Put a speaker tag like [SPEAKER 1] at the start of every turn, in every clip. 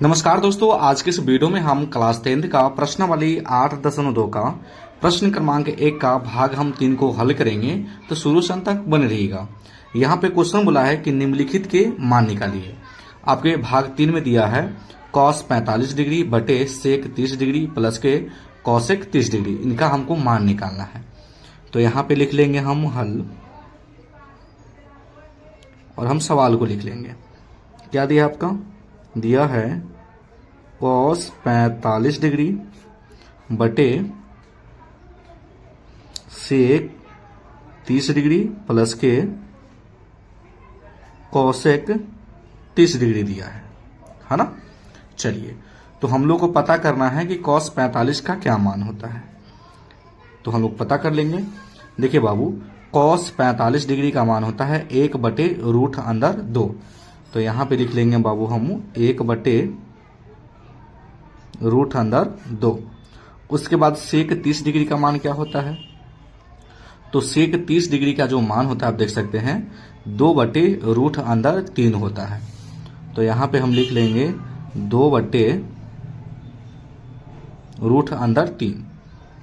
[SPEAKER 1] नमस्कार दोस्तों, आज के इस वीडियो में हम क्लास 10th का प्रश्नावली 8.2 का प्रश्न क्रमांक 1 का भाग हम 3 को हल करेंगे। तो शुरू से अंत तक बने रहिएगा। यहाँ पे क्वेश्चन बोला है कि निम्नलिखित के मान निकालिए। आपके भाग 3 में दिया है कॉस 45 डिग्री बटे सेक 30 डिग्री प्लस के कॉसेक 30 डिग्री, इनका हमको मान निकालना है। तो यहाँ पे लिख लेंगे हम हल और हम सवाल को लिख लेंगे। क्या दिया आपका? दिया है कॉस 45 डिग्री बटे सेक 30 डिग्री प्लस के कॉसेक 30 डिग्री दिया है ना। चलिए, तो हम लोग को पता करना है कि कॉस 45 का क्या मान होता है। तो हम लोग पता कर लेंगे। देखिए बाबू, कॉस 45 डिग्री का मान होता है 1/√2। तो यहाँ पे लिख लेंगे बाबू हम 1/√2। उसके बाद सेक 30 डिग्री का मान क्या होता है? तो सेक 30 डिग्री का जो मान होता है आप देख सकते हैं 2/√3 होता है। तो यहाँ पे हम लिख लेंगे 2/√3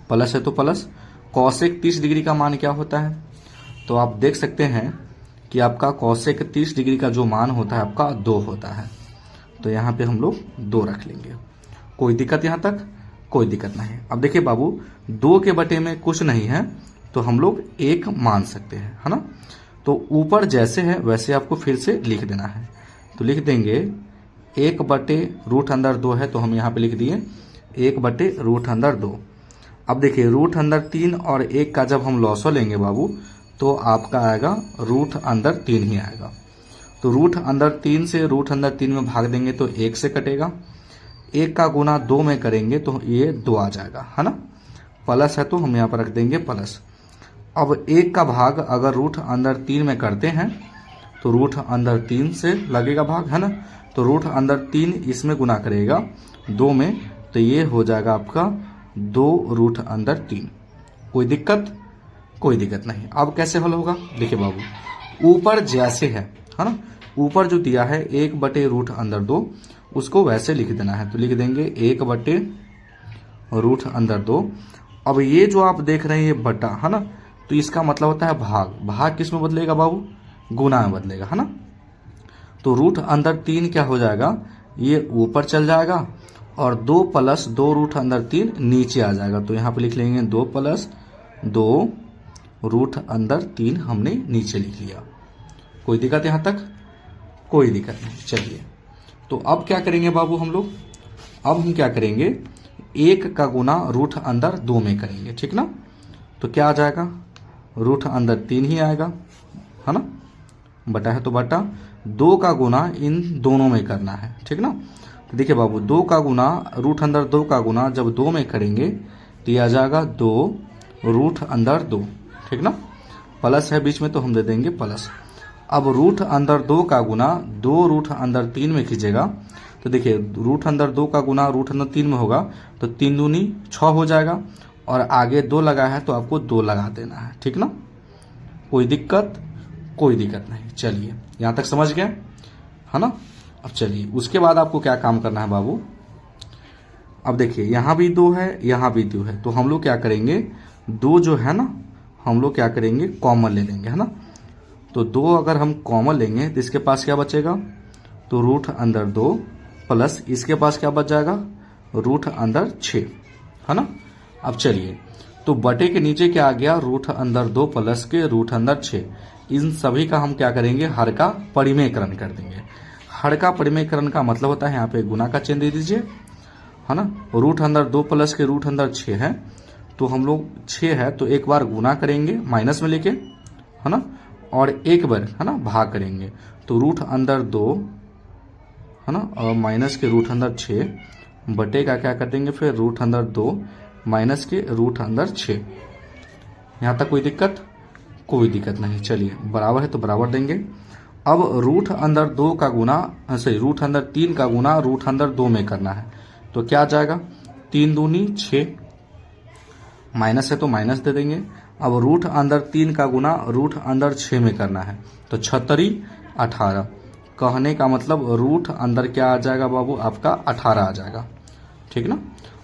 [SPEAKER 1] प्लस है तो प्लस। कॉसेक 30 डिग्री का मान क्या होता है? तो आप देख सकते हैं कि आपका कॉसेक 30 डिग्री का जो मान होता है आपका 2 होता है। तो यहाँ पे हम लोग 2 रख लेंगे। कोई दिक्कत यहाँ तक? कोई दिक्कत नहीं। अब देखिए बाबू, 2 के बटे में कुछ नहीं है तो हम लोग 1 मान सकते हैं, है ना। तो ऊपर जैसे है वैसे आपको फिर से लिख देना है। तो लिख देंगे 1/√2 है तो हम यहाँ पे लिख दिए 1/√2। अब देखिए √3 और 1 का जब हम लॉसो लेंगे बाबू तो आपका आएगा √3 ही आएगा। तो √3 से √3 में भाग देंगे तो 1 से कटेगा। 1 का गुना 2 में करेंगे तो ये 2 आ जाएगा, है ना। प्लस है तो हम यहाँ पर रख देंगे प्लस। अब 1 का भाग अगर √3 में करते हैं तो √3 से लगेगा भाग, है ना। तो √3 इसमें गुना करेगा 2 में तो ये हो जाएगा आपका 2√3। कोई दिक्कत? कोई दिक्कत नहीं। अब कैसे हल होगा? देखिए बाबू, ऊपर जैसे है ना, ऊपर जो दिया है 1/√2 उसको वैसे लिख देना है। तो लिख देंगे 1/√2। अब ये जो आप देख रहे हैं ये बटा, है ना, तो इसका मतलब होता है भाग। भाग किस में बदलेगा बाबू? गुना में बदलेगा, है ना। तो √3 क्या हो जाएगा? ये ऊपर चल जाएगा और 2 + 2√3 नीचे आ जाएगा। तो यहाँ पे लिख लेंगे 2 + 2√3 हमने नीचे लिख लिया। कोई दिक्कत यहाँ तक? कोई दिक्कत नहीं। चलिए, तो अब क्या करेंगे बाबू हम लोग? अब हम क्या करेंगे, 1 का गुना √2 में करेंगे, ठीक ना। तो क्या आ जाएगा? √3 ही आएगा, है ना। बटा है तो बटा। 2 का गुना इन दोनों में करना है, ठीक ना। तो देखिए बाबू, 2 का गुना √2 का गुना जब 2 में करेंगे तो ये आ जाएगा 2√2, ठीक ना। प्लस है बीच में तो हम दे देंगे प्लस। अब √2 का गुना 2√3 में कीजिएगा तो देखिए √2 का गुना √3 में होगा तो 3 दूनी 6 हो जाएगा और आगे 2 लगा है तो आपको 2 लगा देना है, ठीक ना। कोई दिक्कत? कोई दिक्कत नहीं। चलिए, यहाँ तक समझ गए, है ना। अब चलिए, उसके बाद आपको क्या काम करना है बाबू। अब देखिए यहाँ भी 2 है, यहाँ भी 2 है, तो हम लोग क्या करेंगे, 2 जो है ना हम लोग क्या करेंगे कॉमन ले लेंगे, है ना। तो 2 अगर हम कॉमन लेंगे तो इसके पास क्या बचेगा? तो √2 प्लस इसके पास क्या बच जाएगा? √6, है ना। अब चलिए, तो बटे के नीचे क्या आ गया? √2 प्लस के √6। इन सभी का हम क्या करेंगे, हर का परिमेयकरण कर देंगे। हर का परिमेयकरण का मतलब होता है यहाँ पे गुना का चिन्ह दे दीजिए, है ना। √2 प्लस के √6 है तो हम लोग 6 है तो एक बार गुना करेंगे माइनस में लेके, है ना, और एक बार, है ना, भाग करेंगे। तो √2, है ना, और माइनस के √6 बटे का क्या कर देंगे फिर √2 माइनस के √6। यहाँ तक कोई दिक्कत? कोई दिक्कत नहीं। चलिए, बराबर है तो बराबर देंगे। अब √2 का गुना √3 का गुना √2 में करना है तो क्या आ जाएगा? 3 दूनी 6, माइनस है तो माइनस दे देंगे। अब √3 का गुना √6 में करना है तो 6 × 18 कहने का मतलब रूट अंदर क्या आ जाएगा बाबू, आपका 18 आ जाएगा, ठीक ना।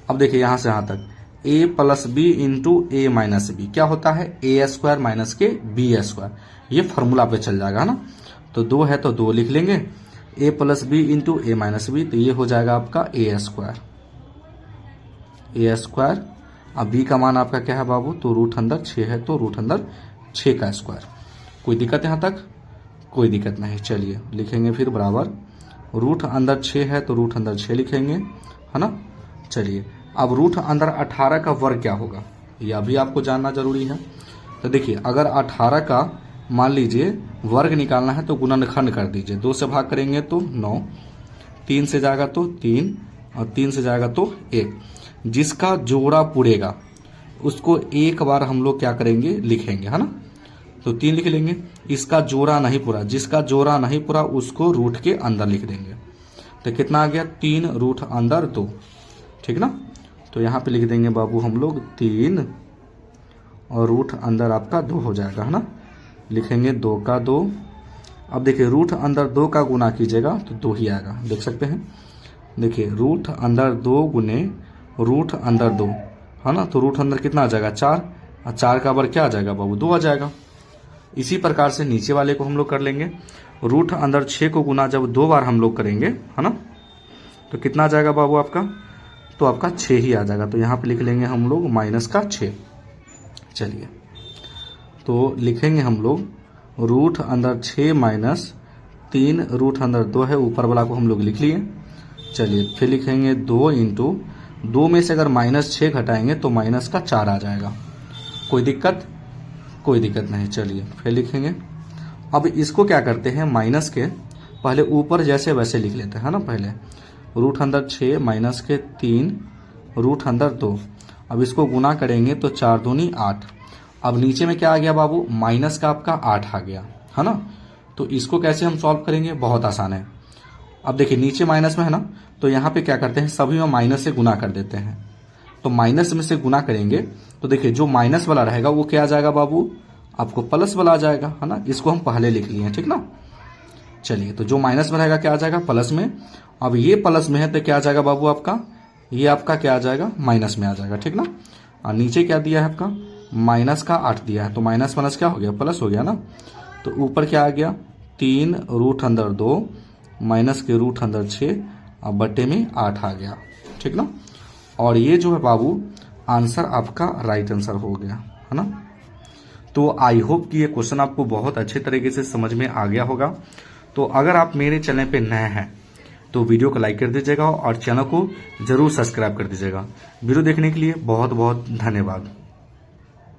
[SPEAKER 1] अब देखिए यहाँ से यहाँ तक a plus b into a minus b क्या होता है, ए स्क्वायर माइनस के बी स्क्वायर, ये फॉर्मूला पे चल जाएगा ना। तो 2 है तो 2 लिख लेंगे, a plus b into a minus b, तो ये हो जाएगा आपका ए स्क्वायर। अब b का मान आपका क्या है बाबू, तो रूट अंदर 6 है तो रूट अंदर 6 का स्क्वायर। कोई दिक्कत यहाँ तक, कोई दिक्कत नहीं। चलिए लिखेंगे फिर बराबर, रूट अंदर 6 है तो रूट अंदर 6 लिखेंगे, है ना। चलिए अब रूट अंदर 18 का वर्ग क्या होगा, यह भी आपको जानना जरूरी है। तो देखिए अगर 18 का मान लीजिए वर्ग निकालना है तो गुणनखंड कर दीजिए, 2 से भाग करेंगे तो 9, 3 से जाएगा तो 3 और 3 से जाएगा तो 1। जिसका जोड़ा पुरेगा उसको एक बार हम लोग क्या करेंगे, लिखेंगे, है ना। तो 3 लिख लेंगे। इसका जोड़ा नहीं पूरा, जिसका जोड़ा नहीं पूरा उसको रूट के अंदर लिख देंगे। तो कितना आ गया, 3 रूट अंदर 2, ठीक ना। तो यहाँ पे लिख देंगे बाबू हम लोग 3 और रूट अंदर आपका 2 हो जाएगा, है ना। लिखेंगे 2 का 2। अब देखिए रूट अंदर 2 का गुना कीजिएगा तो 2 ही आएगा, देख सकते हैं। देखिए रूट अंदर 2 गुने रूट अंदर 2, है ना। तो रूट अंदर कितना आ जाएगा, 4, और 4 का वर्ग क्या आ जाएगा बाबू, 2 आ जाएगा। इसी प्रकार से नीचे वाले को हम लोग कर लेंगे, रूट अंदर 6 को गुना जब 2 बार हम लोग करेंगे, है ना, तो कितना आ जाएगा बाबू आपका, तो आपका 6 ही आ जाएगा। तो यहाँ पे लिख लेंगे हम लोग माइनस का 6। चलिए तो लिखेंगे हम लोग रूट अंदर 6 माइनस 3 रूट अंदर 2 है, ऊपर वाला को हम लोग लिख लिए। चलिए फिर लिखेंगे 2 इंटू 2 में से अगर माइनस 6 घटाएंगे तो माइनस का 4 आ जाएगा। कोई दिक्कत, कोई दिक्कत नहीं। चलिए फिर लिखेंगे। अब इसको क्या करते हैं, माइनस के पहले ऊपर जैसे वैसे लिख लेते हैं ना। पहले रूट अंदर 6 माइनस के 3 रूट अंदर 2। अब इसको गुना करेंगे तो 4 दूनी 8। अब नीचे में क्या आ गया बाबू, माइनस का आपका 8 आ गया, है ना। तो इसको कैसे हम सॉल्व करेंगे, बहुत आसान है। अब देखिए नीचे माइनस में है ना, तो यहाँ पे क्या करते हैं, सभी में माइनस से गुना कर देते हैं। तो माइनस में से गुना करेंगे तो देखिए जो माइनस वाला रहेगा वो क्या आ जाएगा बाबू, आपको प्लस वाला आ जाएगा, है ना। इसको हम पहले लिख लिए हैं, ठीक ना। चलिए तो जो माइनस में रहेगा क्या आ जाएगा, प्लस में। अब ये प्लस में है तो क्या आ जाएगा बाबू आपका, ये आपका क्या आ जाएगा, माइनस में आ जाएगा, ठीक ना। और नीचे क्या दिया है आपका, माइनस का 8 दिया है, तो माइनस माइनस क्या हो गया, प्लस हो गया ना। तो ऊपर क्या आ गया, 3 रूट अंदर 2 माइनस के रूट अंदर 6 और बटे में 8 आ गया, ठीक ना। और ये जो है बाबू आंसर आपका राइट आंसर हो गया, है ना। तो आई होप कि ये क्वेश्चन आपको बहुत अच्छे तरीके से समझ में आ गया होगा। तो अगर आप मेरे चैनल पे नए हैं तो वीडियो को लाइक कर दीजिएगा और चैनल को जरूर सब्सक्राइब कर दीजिएगा। वीडियो देखने के लिए बहुत बहुत धन्यवाद।